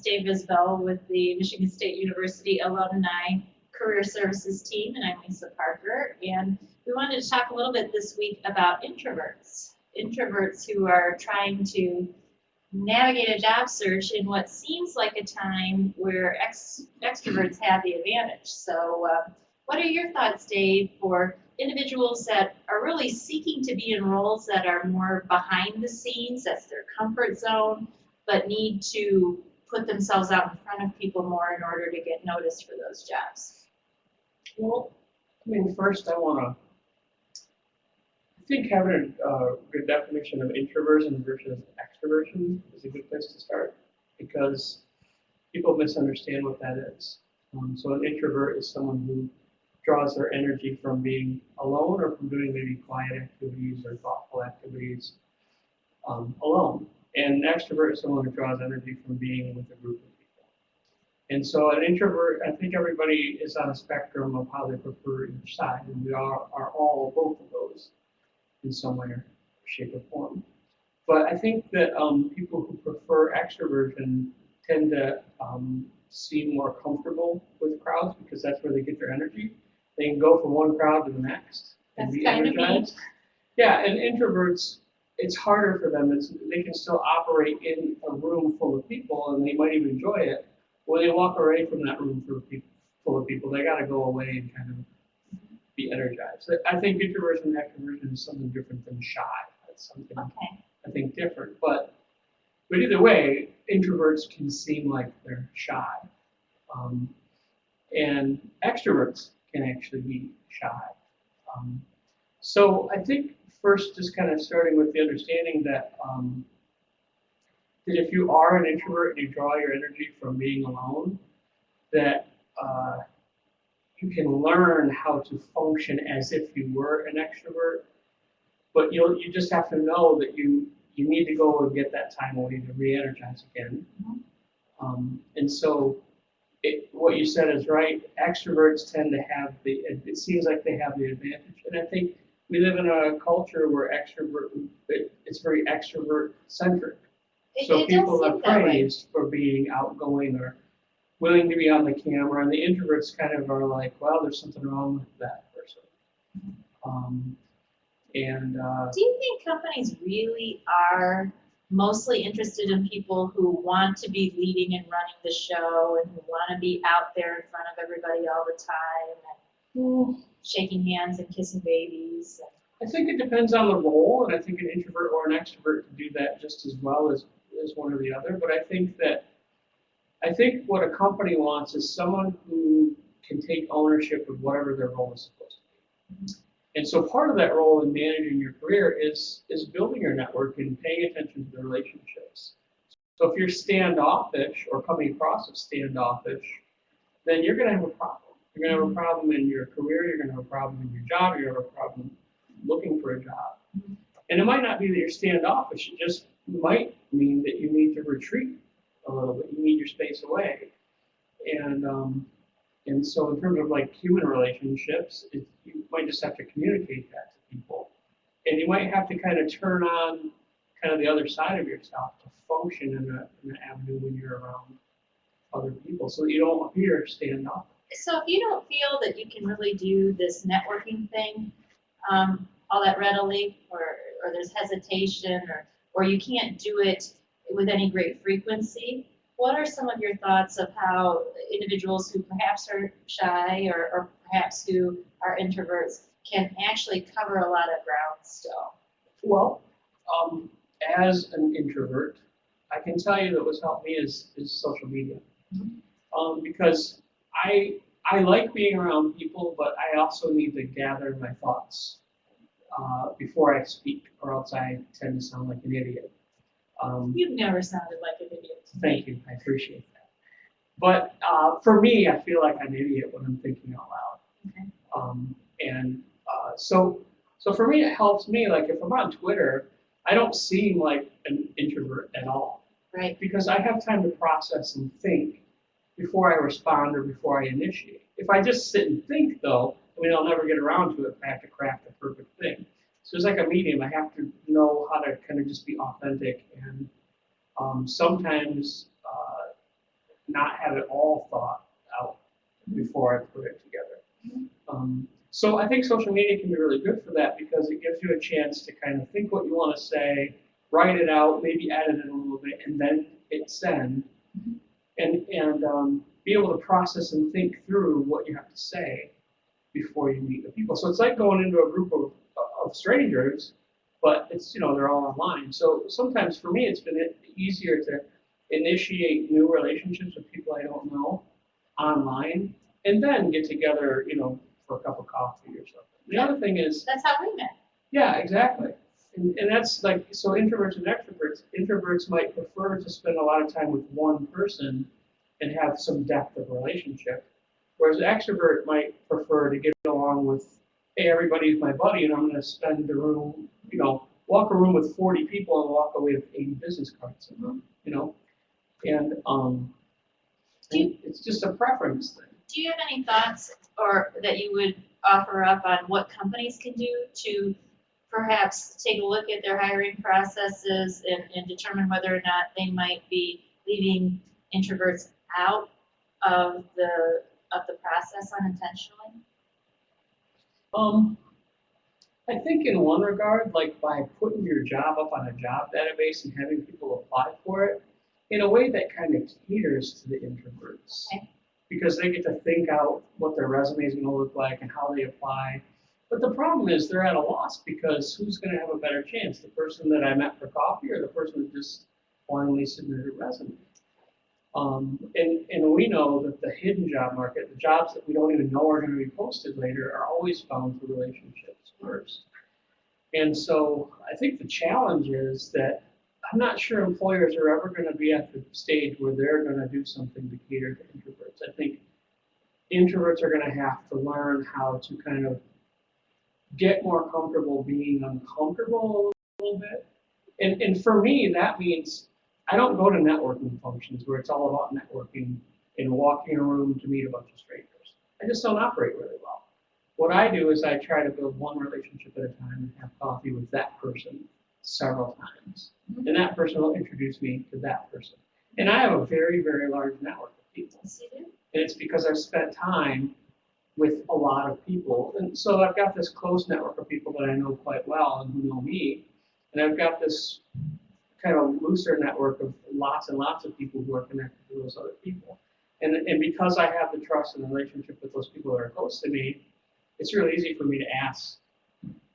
Dave Isbell with the Michigan State University Alumni Career Services team, and I'm Lisa Parker. And we wanted to talk a little bit this week about introverts. Introverts who are trying to navigate a job search in what seems like a time where extroverts have the advantage. So what are your thoughts, Dave, for individuals that are really seeking to be in roles that are more behind the scenes, that's their comfort zone, but need to put themselves out in front of people more in order to get noticed for those jobs? Well, I mean, first I think having a good definition of introversion versus extroversion is a good place to start, because people misunderstand what that is. So an introvert is someone who draws their energy from being alone or from doing maybe quiet activities or thoughtful activities alone. And an extrovert is someone who draws energy from being with a group of people. And so an introvert, I think everybody is on a spectrum of how they prefer each side, and we are all both of those in some way or shape or form. But I think that people who prefer extroversion tend to seem more comfortable with crowds because that's where they get their energy. They can go from one crowd to the next and be energized. Yeah, and introverts, it's harder for them. They can still operate in a room full of people and they might even enjoy it. When they walk away from that room full of people, they got to go away and kind of be energized. I think introversion and extroversion is something different than shy. That's something I think different. But either way, introverts can seem like they're shy. And extroverts can actually be shy. So I think first just kind of starting with the understanding that that if you are an introvert and you draw your energy from being alone, that you can learn how to function as if you were an extrovert, but you just have to know that you need to go and get that time away to re-energize again. And so what you said is right. Extroverts tend to have it seems like they have the advantage, and I think we live in a culture where it's very extrovert centric. So people are praised for being outgoing or willing to be on the camera, and the introverts kind of are like, well, there's something wrong with that person. Do you think companies really are mostly interested in people who want to be leading and running the show and who want to be out there in front of everybody all the time and shaking hands and kissing babies? I think it depends on the role, and I think an introvert or an extrovert can do that just as well as one or the other. But I think what a company wants is someone who can take ownership of whatever their role is supposed to be. And so part of that role in managing your career is building your network and paying attention to the relationships. So if you're standoffish or coming across as standoffish, then you're going to have a problem. You're going to have a problem in your career, you're going to have a problem in your job, you're going to have a problem looking for a job. And it might not be that you're standoffish, it just might mean that you need to retreat a little bit. You need your space away. And so in terms of like human relationships, you might just have to communicate that to people. And you might have to kind of turn on kind of the other side of yourself to function in an avenue when you're around other people so that you don't appear standoffish. So if you don't feel that you can really do this networking thing all that readily, or there's hesitation, or you can't do it with any great frequency, what are some of your thoughts of how individuals who perhaps are shy or perhaps who are introverts can actually cover a lot of ground still? Well, as an introvert, I can tell you that what's helped me is social media. Because I like being around people, but I also need to gather my thoughts before I speak, or else I tend to sound like an idiot. You've never sounded like an idiot to me. Thank you, I appreciate that. But for me, I feel like I'm an idiot when I'm thinking out loud. Okay. So for me, it helps me. Like if I'm on Twitter, I don't seem like an introvert at all. Right. Because I have time to process and think before I respond or before I initiate. If I just sit and think, though, I mean, I'll never get around to it if I have to craft the perfect thing. So it's like a medium. I have to know how to kind of just be authentic. And sometimes not have it all thought out before I put it together. So I think social media can be really good for that because it gives you a chance to kind of think what you want to say, write it out, maybe edit it a little bit, and then hit send, and be able to process and think through what you have to say before you meet the people. So it's like going into a group of strangers, but it's, they're all online. So sometimes for me, it's been easier to initiate new relationships with people I don't know online, and then get together, for a cup of coffee or something. The other thing is, That's how we met. yeah, exactly. And that's like, so introverts and extroverts, introverts might prefer to spend a lot of time with one person and have some depth of relationship, whereas an extrovert might prefer to get along with, hey, everybody's my buddy, and I'm going to spend the room, walk a room with 40 people and walk away with 80 business cards, and it's just a preference thing. Do you have any thoughts or that you would offer up on what companies can do to perhaps take a look at their hiring processes and determine whether or not they might be leaving introverts out of the process unintentionally? I think in one regard, like by putting your job up on a job database and having people apply for it, in a way that kind of caters to the introverts. Okay. Because they get to think out what their resume is going to look like and how they apply. But the problem is they're at a loss because who's going to have a better chance? The person that I met for coffee or the person that just finally submitted a resume? And we know that the hidden job market, the jobs that we don't even know are going to be posted later, are always found through relationships first. And so I think the challenge is that I'm not sure employers are ever going to be at the stage where they're going to do something to cater to introverts. I think introverts are going to have to learn how to kind of get more comfortable being uncomfortable a little bit. And for me, that means I don't go to networking functions where it's all about networking and walking a room to meet a bunch of strangers. I just don't operate really well. What I do is I try to build one relationship at a time and have coffee with that person several times. And that person will introduce me to that person. And I have a very, very large network of people. Yes, you do. And it's because I've spent time with a lot of people. And so I've got this close network of people that I know quite well and who know me. And I've got this kind of looser network of lots and lots of people who are connected to those other people. And because I have the trust and relationship with those people that are close to me, it's really easy for me to ask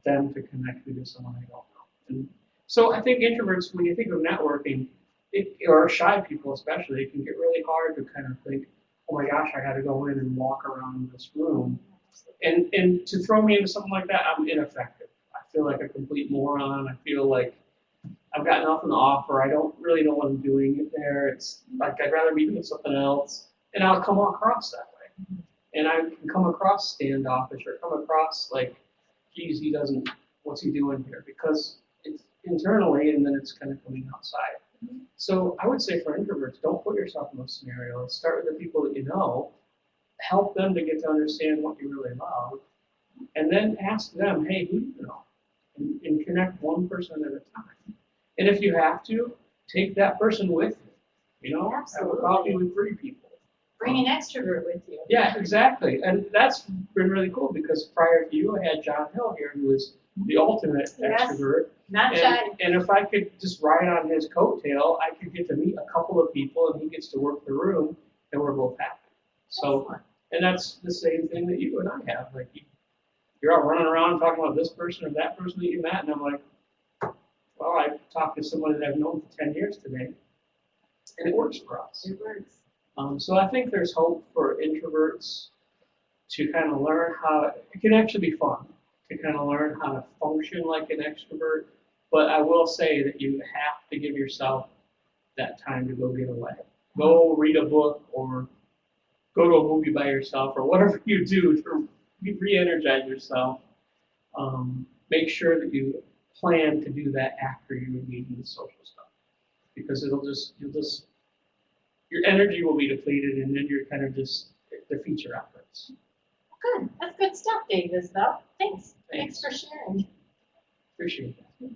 them to connect me to someone I don't know. And so I think introverts, when you think of networking, or shy people especially, it can get really hard to kind of think, oh my gosh, I got to go in and walk around this room. And to throw me into something like that, I'm ineffective. I feel like a complete moron. I feel like I've got nothing to offer. I don't really know what I'm doing there. It's like I'd rather be doing something else. And I'll come across that way. And I can come across standoffish or come across like, geez, what's he doing here? Because it's internally and then it's kind of coming outside. So I would say for introverts, don't put yourself in those scenarios. Start with the people that you know. Help them to get to understand what you really love. And then ask them, hey, who do you know? And connect one person at a time. And if you have to, take that person with you. Absolutely. Have a coffee with 3 people. Bring an extrovert with you. Yeah, exactly. And that's been really cool because prior to you, I had John Hill here, who was the ultimate extrovert. Not shy. And if I could just ride on his coattail, I could get to meet a couple of people and he gets to work the room and we're both happy. So, Excellent. and that's the same thing that you and I have. Like you're all running around talking about this person or that person that you met, and I'm like, well, I talked to somebody that I've known for 10 years today, and it works for us. It works. So I think there's hope for introverts to kind of learn it can actually be fun to kind of learn how to function like an extrovert. But I will say that you have to give yourself that time to go get away. Go read a book or go to a movie by yourself or whatever you do to re-energize yourself. Make sure that you plan to do that after you engage in the social stuff, because your energy will be depleted, and then you're kind of just defeat your efforts. Good. That's good stuff, Dave, Isabel. Thanks. Thanks. Thanks for sharing. Appreciate that.